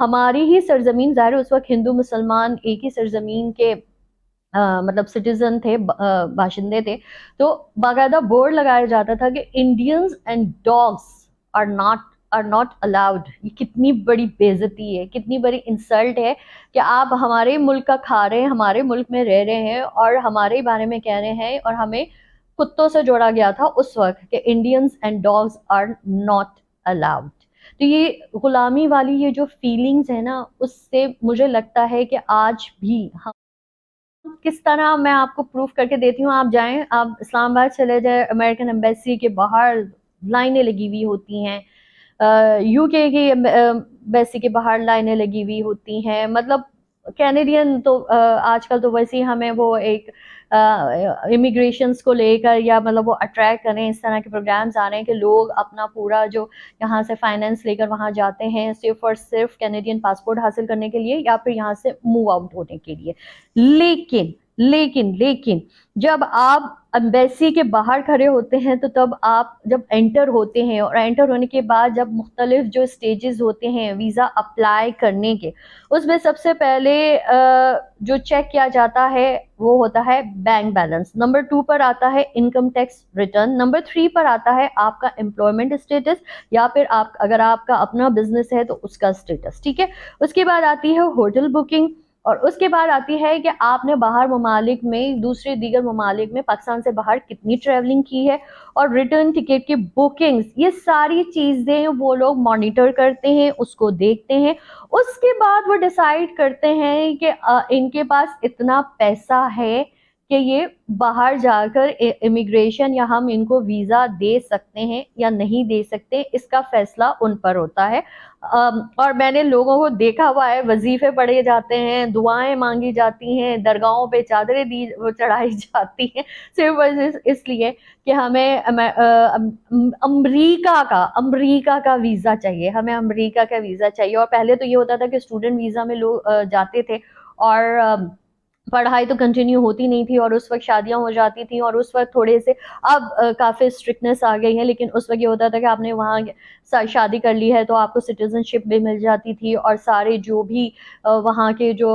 ہماری ہی سرزمین، ظاہر اس وقت ہندو مسلمان ایک ہی سرزمین کے مطلب سٹیزن تھے، باشندے تھے، تو باقاعدہ بورڈ لگایا جاتا تھا کہ Indians and dogs are not allowed. یہ کتنی بڑی بےعزتی ہے، کتنی بڑی انسلٹ ہے کہ آپ ہمارے ملک کا کھا رہے ہیں، ہمارے ملک میں رہ رہے ہیں اور ہمارے بارے میں کہہ رہے ہیں. اور ہمیں کتوں سے جوڑا گیا تھا اس وقت کہ Indians and dogs are not allowed. تو یہ غلامی والی یہ جو فیلنگز ہے نا، اس سے مجھے لگتا ہے کہ آج بھی ہم کس طرح، میں آپ کو پروف کر کے دیتی ہوں. آپ جائیں، آپ اسلام آباد چلے جائیں، امریکن ایمبیسی کے باہر لائنیں لگی ہوئی ہوتی ہیں، یو کے کی ایمبیسی کے باہر لائنیں لگی ہوئی ہوتی ہیں. مطلب کینیڈین تو آج کل تو ویسے ہی ہمیں وہ ایک امیگریشنس کو لے کر یا مطلب وہ اٹریکٹ کریں، اس طرح کے پروگرامز آ رہے ہیں کہ لوگ اپنا پورا جو یہاں سے فائنینس لے کر وہاں جاتے ہیں صرف اور صرف کینیڈین پاسپورٹ حاصل کرنے کے لیے یا پھر یہاں سے موو آؤٹ ہونے کے لیے. لیکن لیکن لیکن جب آپ ایمبیسی کے باہر کھڑے ہوتے ہیں تو تب آپ جب انٹر ہوتے ہیں، اور انٹر ہونے کے بعد جب مختلف جو سٹیجز ہوتے ہیں ویزا اپلائی کرنے کے، اس میں سب سے پہلے جو چیک کیا جاتا ہے وہ ہوتا ہے بینک بیلنس. نمبر 2 پر آتا ہے انکم ٹیکس ریٹرن. نمبر 3 پر آتا ہے آپ کا امپلائمنٹ اسٹیٹس یا پھر اگر آپ کا اپنا بزنس ہے تو اس کا اسٹیٹس. ٹھیک ہے. اس کے بعد آتی ہے ہوٹل بکنگ، اور اس کے بعد آتی ہے کہ آپ نے باہر ممالک میں، دوسرے دیگر ممالک میں پاکستان سے باہر کتنی ٹریولنگ کی ہے، اور ریٹرن ٹکٹ کی بکنگز. یہ ساری چیزیں وہ لوگ مانیٹر کرتے ہیں، اس کو دیکھتے ہیں. اس کے بعد وہ ڈیسائیڈ کرتے ہیں کہ ان کے پاس اتنا پیسہ ہے کہ یہ باہر جا کر امیگریشن یا ہم ان کو ویزا دے سکتے ہیں یا نہیں دے سکتے. اس کا فیصلہ ان پر ہوتا ہے. اور میں نے لوگوں کو دیکھا ہوا ہے، وظیفے پڑھے جاتے ہیں، دعائیں مانگی جاتی ہیں، درگاہوں پہ چادریں چڑھائی جاتی ہیں، صرف اس لیے کہ ہمیں امریکہ کا ویزا چاہیے، ہمیں امریکہ کا ویزا چاہیے. اور پہلے تو یہ ہوتا تھا کہ اسٹوڈنٹ ویزا میں لوگ جاتے تھے اور پڑھائی تو کنٹینیو ہوتی نہیں تھی، اور اس وقت شادیاں ہو جاتی تھیں، اور اس وقت تھوڑے سے اب کافی اسٹرکٹنیس آ گئی ہے. لیکن اس وقت یہ ہوتا تھا کہ آپ نے وہاں شادی کر لی ہے تو آپ کو سٹیزن شپ بھی مل جاتی تھی، اور سارے جو بھی وہاں کے جو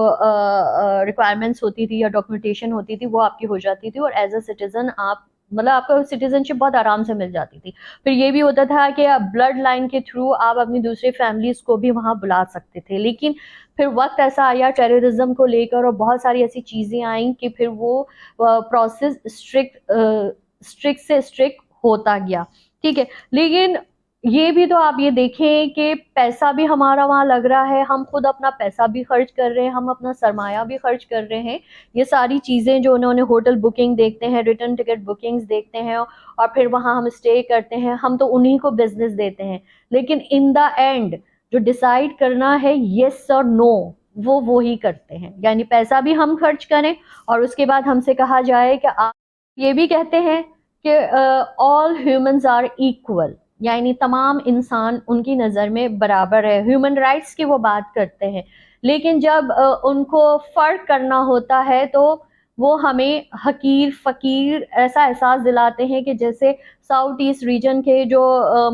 ریکوائرمنٹس ہوتی تھی یا ڈاکومنٹیشن ہوتی تھی وہ آپ کی ہو جاتی تھی، اور ایز اے سٹیزن آپ مطلب آپ کو سٹیزن شپ بہت آرام سے مل جاتی تھی. پھر یہ بھی ہوتا تھا کہ بلڈ لائن کے تھرو آپ اپنی دوسری فیملیز کو بھی وہاں بلا سکتے تھے. لیکن پھر وقت ایسا آیا ٹیررزم کو لے کر، اور بہت ساری ایسی چیزیں آئیں کہ پھر وہ پروسیس اسٹرکٹ سے اسٹرکٹ ہوتا گیا. ٹھیک ہے. لیکن یہ بھی تو آپ یہ دیکھیں کہ پیسہ بھی ہمارا وہاں لگ رہا ہے، ہم خود اپنا پیسہ بھی خرچ کر رہے ہیں، ہم اپنا سرمایہ بھی خرچ کر رہے ہیں. یہ ساری چیزیں جو انہوں نے ہوٹل بکنگ دیکھتے ہیں، ریٹرن ٹکٹ بکنگز دیکھتے ہیں، اور پھر وہاں ہم اسٹے کرتے ہیں، ہم تو انہی کو بزنس دیتے ہیں. لیکن ان دا اینڈ جو ڈیسائیڈ کرنا ہے یس اور نو، وہ وہی کرتے ہیں. یعنی پیسہ بھی ہم خرچ کریں، اور اس کے بعد ہم سے کہا جائے کہ آپ یہ بھی کہتے ہیں کہ آل ہیومنز آر ایکول، یعنی تمام انسان ان کی نظر میں برابر ہے. ہیومن رائٹس کی وہ بات کرتے ہیں، لیکن جب ان کو فرق کرنا ہوتا ہے تو وہ ہمیں حقیر فقیر ایسا احساس دلاتے ہیں کہ جیسے ساؤتھ ایسٹ ریجن کے جو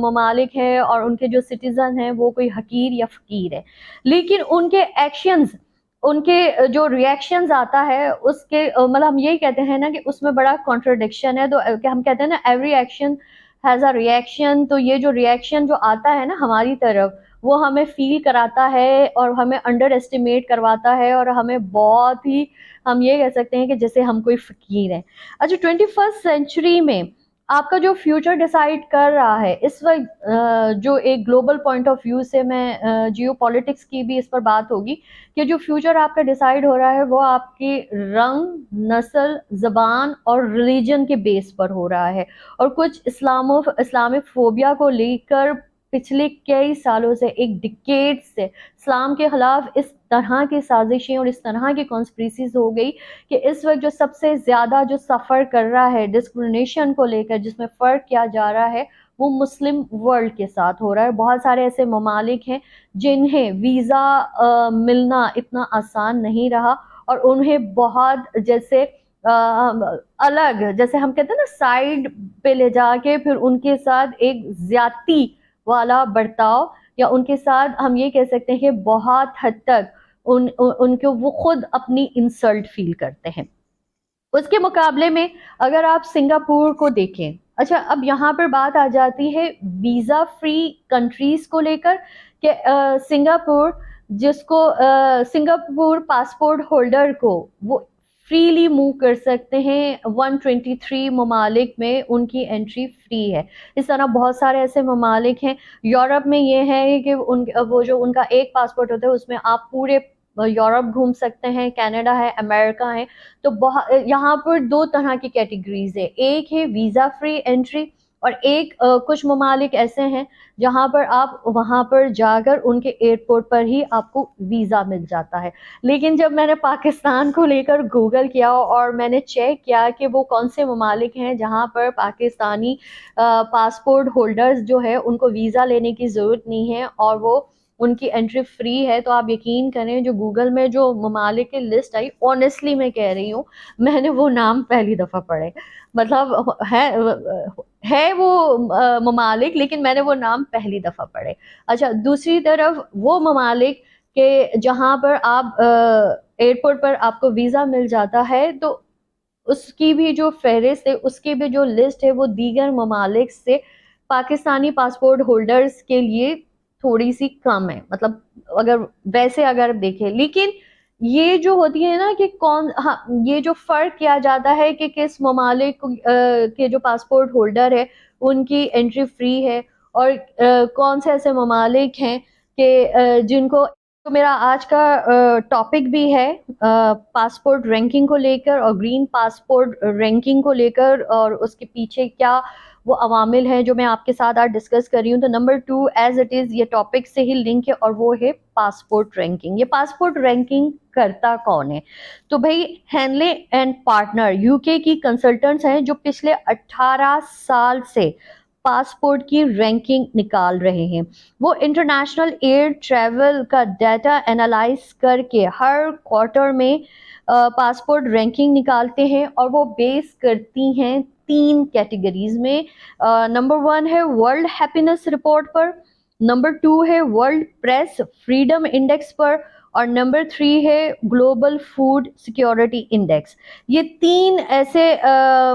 ممالک ہیں اور ان کے جو سٹیزن ہیں وہ کوئی حقیر یا فقیر ہے. لیکن ان کے ایکشنز، ان کے جو ریئیکشنز آتا ہے اس کے مطلب ہم یہی کہتے ہیں نا کہ اس میں بڑا کانٹرڈکشن ہے. تو ہم کہتے ہیں نا every action has a reaction. تو یہ جو ریئیکشن جو آتا ہے نا ہماری طرف، وہ ہمیں فیل کراتا ہے اور ہمیں انڈر ایسٹیمیٹ کرواتا ہے، اور ہمیں بہت ہی، ہم یہ کہہ سکتے ہیں کہ جیسے ہم کوئی فقیر ہیں. اچھا 21 سینچری میں آپ کا جو فیوچر ڈیسائیڈ کر رہا ہے اس وقت، جو ایک گلوبل پوائنٹ آف ویو سے، میں جیو پولیٹکس کی بھی اس پر بات ہوگی کہ جو فیوچر آپ کا ڈیسائیڈ ہو رہا ہے وہ آپ کے رنگ، نسل، زبان اور ریلیجن کے بیس پر ہو رہا ہے. اور کچھ اسلامک فوبیا کو لے کر پچھلے کئی سالوں سے، ایک ڈیکیڈ سے اسلام کے خلاف اس طرح کی سازشیں اور اس طرح کی کانسپریسیز ہو گئی کہ اس وقت جو سب سے زیادہ جو سفر کر رہا ہے ڈسکرمنیشن کو لے کر، جس میں فرق کیا جا رہا ہے، وہ مسلم ورلڈ کے ساتھ ہو رہا ہے. بہت سارے ایسے ممالک ہیں جنہیں ویزا ملنا اتنا آسان نہیں رہا، اور انہیں بہت جیسے الگ، جیسے ہم کہتے ہیں نا سائیڈ پہ لے جا کے پھر ان کے ساتھ ایک زیادتی والا برتاؤ یا ان کے ساتھ ہم یہ کہہ سکتے ہیں کہ بہت حد تک ان کو وہ خود اپنی انسلٹ فیل کرتے ہیں. اس کے مقابلے میں اگر آپ سنگاپور کو دیکھیں، اچھا اب یہاں پر بات آ جاتی ہے ویزا فری کنٹریز کو لے کر کہ سنگاپور جس کو سنگاپور پاسپورٹ ہولڈر کو وہ فریلی موو کر سکتے ہیں، 123 ممالک میں ان کی انٹری فری ہے. اس طرح بہت سارے ایسے ممالک ہیں. یورپ میں یہ ہے کہ وہ جو ان کا ایک پاسپورٹ ہوتا ہے اس میں آپ پورے یورپ گھوم سکتے ہیں، کینیڈا ہے، امریکہ ہے. تو یہاں پر دو طرح کی کیٹیگریز ہے، ایک ہے ویزا فری انٹری اور ایک کچھ ممالک ایسے ہیں جہاں پر آپ وہاں پر جا کر ان کے ایئرپورٹ پر ہی آپ کو ویزا مل جاتا ہے. لیکن جب میں نے پاکستان کو لے کر گوگل کیا اور میں نے چیک کیا کہ وہ کون سے ممالک ہیں جہاں پر پاکستانی پاسپورٹ ہولڈرز جو ہے ان کو ویزا لینے کی ضرورت نہیں ہے اور وہ ان کی انٹری فری ہے، تو آپ یقین کریں جو گوگل میں جو ممالک کی لسٹ آئی، آنیسٹلی میں کہہ رہی ہوں میں نے وہ نام پہلی دفعہ پڑھے. مطلب ہے وہ ممالک لیکن میں نے وہ نام پہلی دفعہ پڑھے. اچھا دوسری طرف وہ ممالک کہ جہاں پر آپ ایئرپورٹ پر آپ کو ویزا مل جاتا ہے، تو اس کی بھی جو فہرست ہے، اس کی بھی جو لسٹ ہے وہ دیگر ممالک سے پاکستانی پاسپورٹ ہولڈرز کے لیے تھوڑی سی کم ہے. مطلب اگر دیکھیں، لیکن یہ جو ہوتی ہے نا کہ یہ جو فرق کیا جاتا ہے کہ کس ممالک کے جو پاسپورٹ ہولڈر ہے ان کی انٹری فری ہے اور کون سے ایسے ممالک ہیں کہ جن کو میرا آج کا ٹاپک بھی ہے پاسپورٹ رینکنگ کو لے کر اور گرین پاسپورٹ رینکنگ کو لے کر، اور اس کے پیچھے کیا وہ عوامل ہیں جو میں آپ کے ساتھ آج ڈسکس کر رہی ہوں. تو نمبر 2 ایز اٹ از یہ ٹاپک سے ہی لنک ہے اور وہ ہے پاسپورٹ رینکنگ. یہ پاسپورٹ رینکنگ کرتا کون ہے؟ تو بھائی ہینلے اینڈ پارٹنر یو کے کی کنسلٹنٹس ہیں جو پچھلے 18 سال سے پاسپورٹ کی رینکنگ نکال رہے ہیں. وہ انٹرنیشنل ایئر ٹریول کا ڈیٹا انالائز کر کے ہر کوارٹر میں پاسپورٹ رینکنگ نکالتے ہیں اور وہ بیس کرتی ہیں 3 کیٹیگریز میں. نمبر 1 ہے ورلڈ ہیپینس رپورٹ پر، نمبر 2 ہے ورلڈ پریس فریڈم انڈیکس پر اور نمبر 3 ہے گلوبل فوڈ سیکیورٹی انڈیکس. یہ 3 ایسے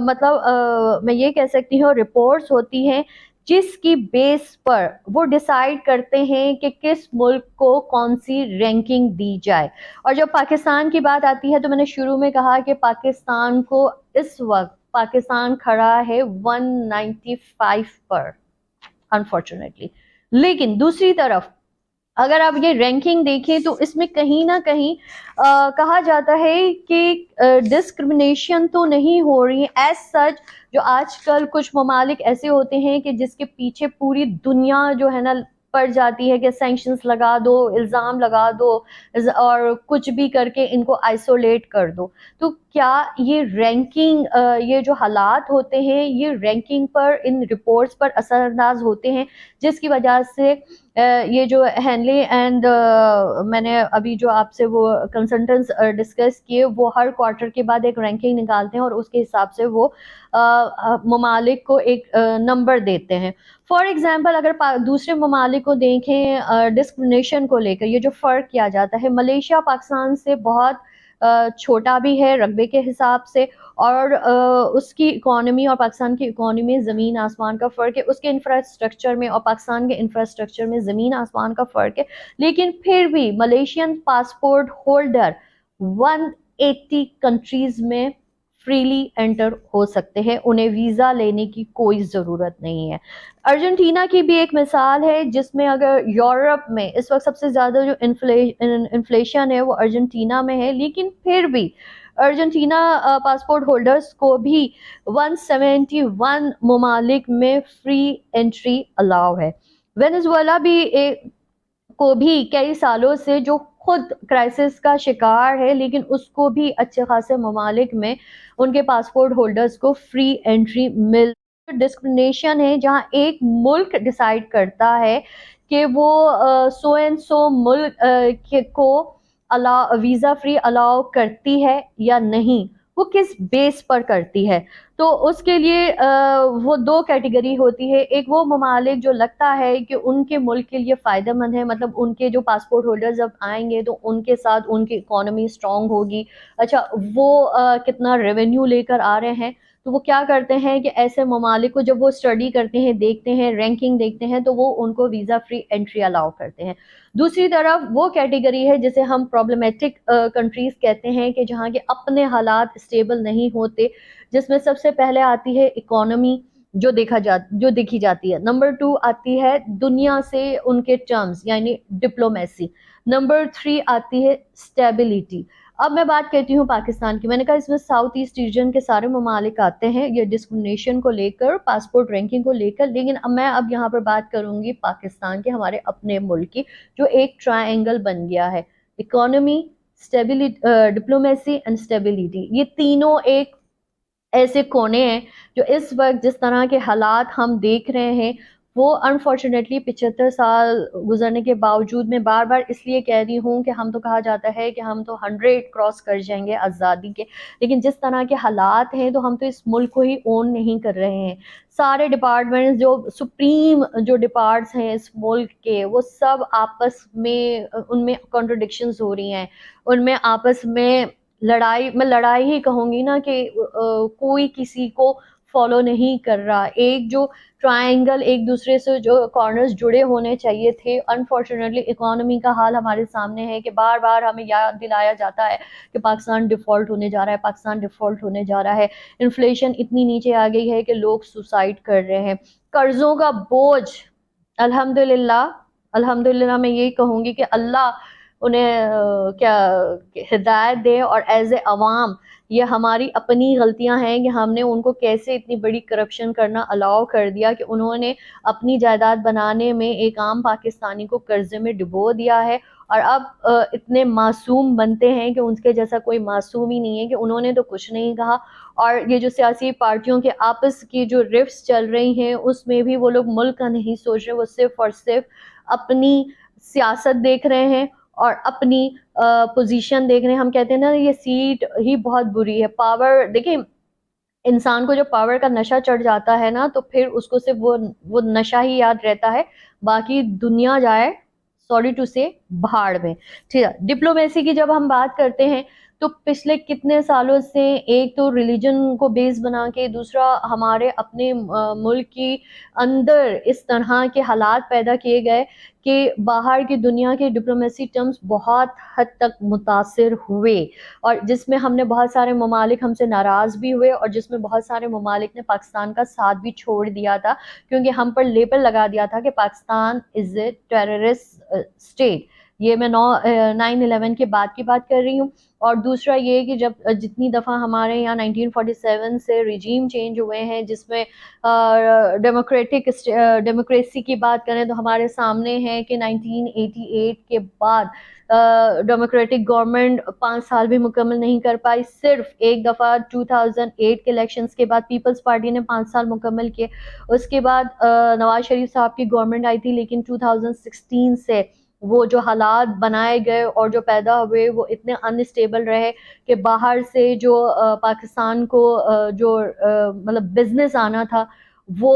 مطلب میں یہ کہہ سکتی ہوں رپورٹس ہوتی ہیں جس کی بیس پر وہ ڈیسائیڈ کرتے ہیں کہ کس ملک کو کون سی رینکنگ دی جائے. اور جب پاکستان کی بات آتی ہے تو میں نے شروع میں کہا کہ پاکستان کو اس وقت پاکستان کھڑا ہے 195 پر انفارچونیٹلی. لیکن دوسری طرف اگر آپ یہ رینکنگ دیکھیں تو اس میں کہیں نہ کہیں کہا جاتا ہے کہ ڈسکرمنیشن تو نہیں ہو رہی ایز سچ. جو آج کل کچھ ممالک ایسے ہوتے ہیں کہ جس کے پیچھے پوری دنیا جو ہے نا پڑ جاتی ہے کہ سینکشنز لگا دو، الزام لگا دو اور کچھ بھی کر کے ان کو آئسولیٹ کر دو. تو کیا یہ رینکنگ یہ جو حالات ہوتے ہیں یہ رینکنگ پر ان رپورٹس پر اثر انداز ہوتے ہیں جس کی وجہ سے یہ جو ہینلے اینڈ میں نے ابھی جو آپ سے وہ کنسلٹنٹس ڈسکس کیے وہ ہر کوارٹر کے بعد ایک رینکنگ نکالتے ہیں اور اس کے حساب سے وہ ممالک کو ایک نمبر دیتے ہیں. فار ایگزامپل اگر دوسرے ممالک کو دیکھیں ڈسکرمنیشن کو لے کر یہ جو فرق کیا جاتا ہے، ملیشیا پاکستان سے بہت چھوٹا بھی ہے رقبے کے حساب سے اور اس کی اکانومی اور پاکستان کی اکانومی زمین آسمان کا فرق ہے. اس کے انفراسٹرکچر میں اور پاکستان کے انفراسٹرکچر میں زمین آسمان کا فرق ہے. لیکن پھر بھی ملیشین پاسپورٹ ہولڈر 180 کنٹریز میں فریلی انٹر ہو سکتے ہیں، انہیں ویزا لینے کی کوئی ضرورت نہیں ہے. ارجنٹینا کی بھی ایک مثال ہے جس میں اگر یورپ میں اس وقت سب سے زیادہ جو انفلیشن ہے وہ ارجنٹینا میں ہے، لیکن پھر بھی ارجنٹینا پاسپورٹ ہولڈرز کو بھی 171 ممالک میں فری انٹری الاؤ ہے. وینزویلا بھی کو بھی کئی سالوں سے جو خود کرائسس کا شکار ہے لیکن اس کو بھی اچھے خاصے ممالک میں ان کے پاسپورٹ ہولڈرز کو فری انٹری مل. ڈسکرمنیشن ہے جہاں ایک ملک ڈیسائیڈ کرتا ہے کہ وہ سو اینڈ سو ملک کو ویزا فری الاؤ کرتی ہے یا نہیں، وہ کس بیس پر کرتی ہے. تو اس کے لیے وہ دو کیٹیگری ہوتی ہے. ایک وہ ممالک جو لگتا ہے کہ ان کے ملک کے لیے فائدہ مند ہے, مطلب ان کے جو پاسپورٹ ہولڈر جب آئیں گے تو ان کے ساتھ ان کی اکانومی اسٹرانگ ہوگی. اچھا, وہ کتنا ریونیو لے کر آ رہے ہیں, تو وہ کیا کرتے ہیں کہ ایسے ممالک کو جب وہ اسٹڈی کرتے ہیں, دیکھتے ہیں, رینکنگ دیکھتے ہیں, تو وہ ان کو ویزا فری انٹری الاؤ کرتے ہیں. دوسری طرف وہ کیٹیگری ہے جسے ہم پرابلمیٹک کنٹریز کہتے ہیں, کہ جہاں کے اپنے حالات اسٹیبل نہیں ہوتے, جس میں سب سے پہلے آتی ہے اکانومی جو دیکھی جاتی ہے. نمبر 2 آتی ہے دنیا سے ان کے ٹرمز یعنی ڈپلومیسی. نمبر 3 آتی ہے اسٹیبلٹی. اب میں بات کرتی ہوں پاکستان کی. میں نے کہا اس میں ساؤتھ ایسٹ ریجن کے سارے ممالک آتے ہیں یہ ڈسکریمنیشن کو لے کر, پاسپورٹ رینکنگ کو لے کر, لیکن اب یہاں پر بات کروں گی پاکستان کے, ہمارے اپنے ملک کی, جو ایک ٹرائی اینگل بن گیا ہے. اکانومی, ڈپلومیسی اینڈ اسٹیبلٹی, یہ تینوں ایک ایسے کونے ہیں جو اس وقت جس طرح کے حالات ہم دیکھ رہے ہیں, وہ انفارچونیٹلی 75 سال گزرنے کے باوجود, میں بار بار اس لیے کہہ رہی ہوں کہ ہم تو کہا جاتا ہے کہ ہم تو 100 کراس کر جائیں گے آزادی کے, لیکن جس طرح کے حالات ہیں تو ہم تو اس ملک کو ہی اون نہیں کر رہے ہیں. سارے ڈپارٹمنٹس جو سپریم جو ڈپارٹس ہیں اس ملک کے, وہ سب آپس میں ان میں کانٹرڈکشنز ہو رہی ہیں, ان میں آپس میں میں لڑائی ہی کہوں گی نا, کہ کوئی کسی کو فالو نہیں کر رہا. ایک جو ٹرائنگل ایک دوسرے سے جو کارنرز جڑے ہونے چاہیے تھے, انفارچونیٹلی اکانومی کا حال ہمارے سامنے ہے کہ بار بار ہمیں یاد دلایا جاتا ہے کہ پاکستان ڈیفالٹ ہونے جا رہا ہے, پاکستان ڈیفالٹ ہونے جا رہا ہے. انفلیشن اتنی نیچے آ گئی ہے کہ لوگ سوسائڈ کر رہے ہیں. قرضوں کا بوجھ, الحمدللہ میں یہی کہوں گی کہ اللہ انہیں کیا ہدایت دے, اور ایز اے عوام یہ ہماری اپنی غلطیاں ہیں کہ ہم نے ان کو کیسے اتنی بڑی کرپشن کرنا الاؤ کر دیا, کہ انہوں نے اپنی جائیداد بنانے میں ایک عام پاکستانی کو قرضے میں ڈبو دیا ہے, اور اب اتنے معصوم بنتے ہیں کہ ان کے جیسا کوئی معصوم ہی نہیں ہے, کہ انہوں نے تو کچھ نہیں کہا. اور یہ جو سیاسی پارٹیوں کے آپس کی جو رفٹس چل رہی ہیں, اس میں بھی وہ لوگ ملک کا نہیں سوچ رہے, وہ صرف اور صرف اپنی سیاست دیکھ رہے ہیں اور اپنی پوزیشن دیکھ رہے ہیں. ہم کہتے ہیں نا یہ سیٹ ہی بہت بری ہے. پاور دیکھیں, انسان کو جب پاور کا نشہ چڑھ جاتا ہے نا, تو پھر اس کو صرف وہ نشہ ہی یاد رہتا ہے, باقی دنیا جائے سوری ٹو سے بھاڑ میں. ٹھیک ہے, ڈپلومیسی کی جب ہم بات کرتے ہیں تو پچھلے کتنے سالوں سے ایک تو ریلیجن کو بیس بنا کے, دوسرا ہمارے اپنے ملک کی اندر اس طرح کے حالات پیدا کیے گئے کہ باہر کی دنیا کے ڈپلومیسی ٹرمز بہت حد تک متاثر ہوئے, اور جس میں ہم نے بہت سارے ممالک ہم سے ناراض بھی ہوئے, اور جس میں بہت سارے ممالک نے پاکستان کا ساتھ بھی چھوڑ دیا تھا, کیونکہ ہم پر لیبل لگا دیا تھا کہ پاکستان از اے ٹیررسٹ اسٹیٹ. یہ میں 9/11 کے بعد کی بات کر رہی ہوں. اور دوسرا یہ کہ جب جتنی دفعہ ہمارے یہاں 1947 سے رجیم چینج ہوئے ہیں, جس میں ڈیموکریسی کی بات کریں تو ہمارے سامنے ہے کہ 1988 کے بعد ڈیموکریٹک گورنمنٹ 5 سال بھی مکمل نہیں کر پائی. صرف ایک دفعہ 2008 کے الیکشنز کے بعد پیپلز پارٹی نے 5 سال مکمل کیے. اس کے بعد نواز شریف صاحب کی گورنمنٹ آئی تھی, لیکن 2016 سے وہ جو حالات بنائے گئے اور جو پیدا ہوئے وہ اتنے انسٹیبل رہے کہ باہر سے جو پاکستان کو جو مطلب بزنس آنا تھا, وہ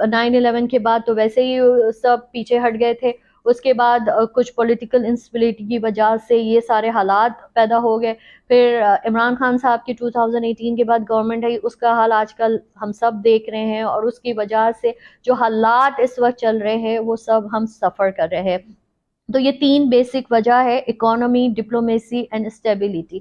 9/11 کے بعد تو ویسے ہی سب پیچھے ہٹ گئے تھے. اس کے بعد کچھ پولیٹیکل انسٹیبلٹی کی وجہ سے یہ سارے حالات پیدا ہو گئے. پھر عمران خان صاحب کی 2018 کے بعد گورنمنٹ ہے, اس کا حال آج کل ہم سب دیکھ رہے ہیں, اور اس کی وجہ سے جو حالات اس وقت چل رہے ہیں وہ سب ہم سفر کر رہے ہیں. تو یہ 3 بیسک وجہ ہے, اکانومی, ڈپلومیسی اینڈ اسٹیبلٹی,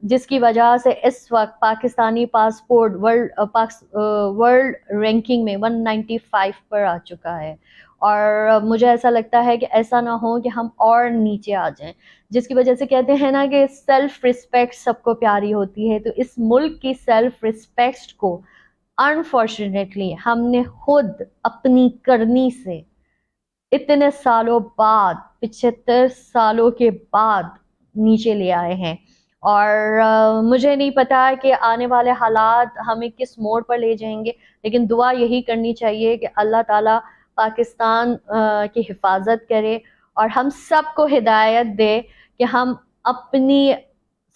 جس کی وجہ سے اس وقت پاکستانی پاسپورٹ ورلڈ رینکنگ میں 195 پر آ چکا ہے. اور مجھے ایسا لگتا ہے کہ ایسا نہ ہو کہ ہم اور نیچے آ جائیں, جس کی وجہ سے کہتے ہیں نا کہ سیلف رسپیکٹ سب کو پیاری ہوتی ہے. تو اس ملک کی سیلف رسپیکٹ کو انفارچونیٹلی ہم نے خود اپنی کرنی سے اتنے سالوں بعد, 75 سالوں کے بعد نیچے لے آئے ہیں. اور مجھے نہیں پتا کہ آنے والے حالات ہمیں کس موڑ پر لے جائیں گے, لیکن دعا یہی کرنی چاہیے کہ اللہ تعالیٰ پاکستان کی حفاظت کرے, اور ہم سب کو ہدایت دے کہ ہم اپنی